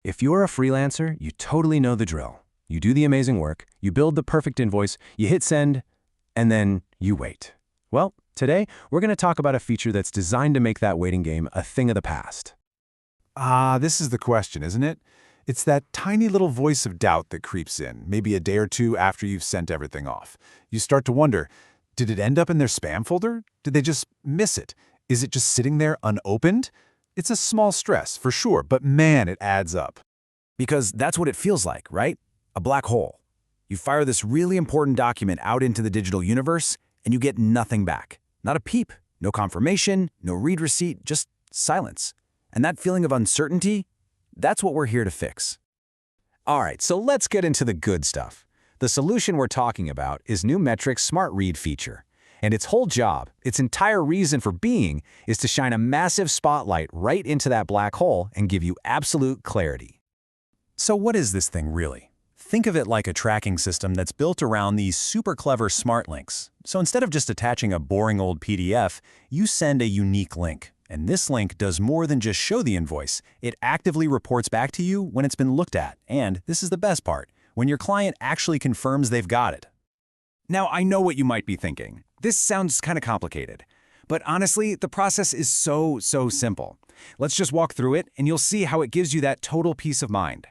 If you're a freelancer, you totally know the drill. You do the amazing work, you build the perfect invoice, you hit send, and then you wait. Well, today we're going to talk about a feature that's designed to make that waiting game a thing of the past. This is the question, isn't it? It's that tiny little voice of doubt that creeps in, maybe a day or two after you've sent everything off. You start to wonder, did it end up in their spam folder? Did they just miss it? Is it just sitting there unopened? It's a small stress, for sure, but man, it adds up. Because that's what it feels like, right? A black hole. You fire this really important document out into the digital universe, and you get nothing back. Not a peep, no confirmation, no read receipt, just silence. And that feeling of uncertainty, that's what we're here to fix. All right, so let's get into the good stuff. The solution we're talking about is NuMetric's Smart Read feature. And its whole job, its entire reason for being, is to shine a massive spotlight right into that black hole and give you absolute clarity. So what is this thing really? Think of it like a tracking system that's built around these super clever smart links. So instead of just attaching a boring old PDF, you send a unique link. And this link does more than just show the invoice. It actively reports back to you when it's been looked at. And this is the best part, when your client actually confirms they've got it. Now, I know what you might be thinking. This sounds kind of complicated. But honestly, the process is so simple. Let's just walk through it, and you'll see how it gives you that total peace of mind.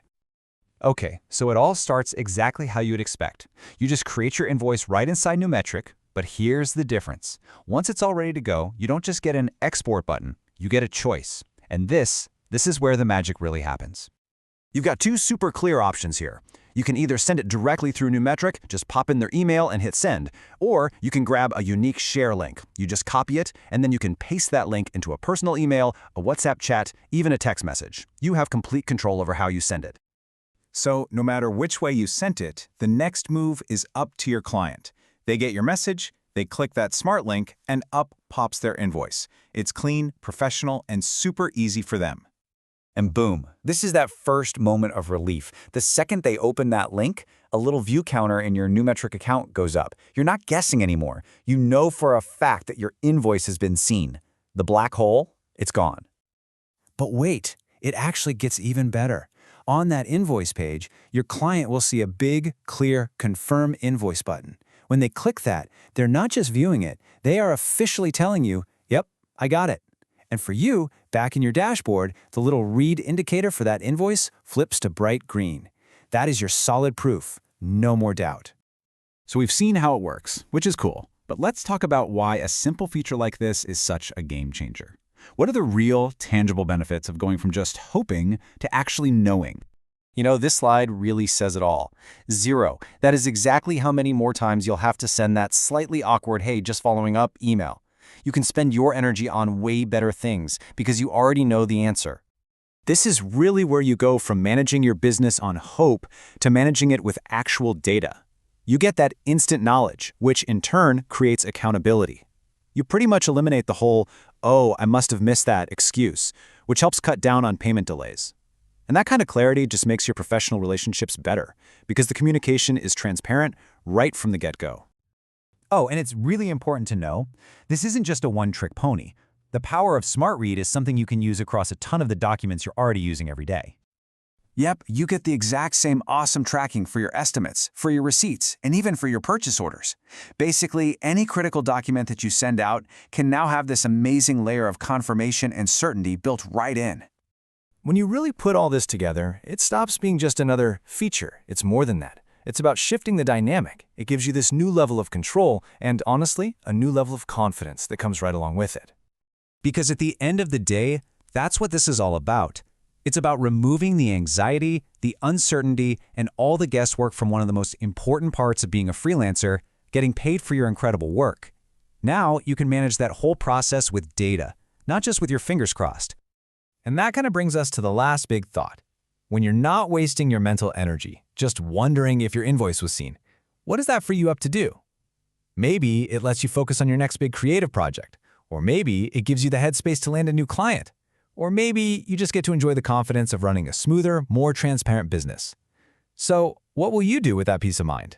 Okay, so it all starts exactly how you'd expect. You just create your invoice right inside NuMetric, but here's the difference. Once it's all ready to go, you don't just get an export button, you get a choice. And this is where the magic really happens. You've got two super clear options here. You can either send it directly through NuMetric, just pop in their email and hit send, or you can grab a unique share link. You just copy it, and then you can paste that link into a personal email, a WhatsApp chat, even a text message. You have complete control over how you send it. So no matter which way you sent it, the next move is up to your client. They get your message, they click that smart link, and up pops their invoice. It's clean, professional, and super easy for them. And boom, this is that first moment of relief. The second they open that link, a little view counter in your NuMetric account goes up. You're not guessing anymore. You know for a fact that your invoice has been seen. The black hole, it's gone. But wait, it actually gets even better. On that invoice page, your client will see a big, clear Confirm Invoice button. When they click that, they're not just viewing it, they are officially telling you, yep, I got it. And for you, back in your dashboard, the little read indicator for that invoice flips to bright green. That is your solid proof, no more doubt. So we've seen how it works, which is cool. But let's talk about why a simple feature like this is such a game changer. What are the real, tangible benefits of going from just hoping to actually knowing? You know, this slide really says it all. 0. That is exactly how many more times you'll have to send that slightly awkward, hey, just following up email. You can spend your energy on way better things because you already know the answer. This is really where you go from managing your business on hope to managing it with actual data. You get that instant knowledge, which in turn creates accountability. You pretty much eliminate the whole, oh, I must have missed that excuse, which helps cut down on payment delays. And that kind of clarity just makes your professional relationships better because the communication is transparent right from the get-go. Oh, and it's really important to know, this isn't just a one-trick pony. The power of Smart Read is something you can use across a ton of the documents you're already using every day. Yep, you get the exact same awesome tracking for your estimates, for your receipts, and even for your purchase orders. Basically, any critical document that you send out can now have this amazing layer of confirmation and certainty built right in. When you really put all this together, it stops being just another feature. It's more than that. It's about shifting the dynamic. It gives you this new level of control and, honestly, a new level of confidence that comes right along with it. Because at the end of the day, that's what this is all about. It's about removing the anxiety, the uncertainty, and all the guesswork from one of the most important parts of being a freelancer, getting paid for your incredible work. Now you can manage that whole process with data, not just with your fingers crossed. And that kind of brings us to the last big thought. When you're not wasting your mental energy, just wondering if your invoice was seen, what does that free you up to do? Maybe it lets you focus on your next big creative project, or maybe it gives you the headspace to land a new client, or maybe you just get to enjoy the confidence of running a smoother, more transparent business. So, what will you do with that peace of mind?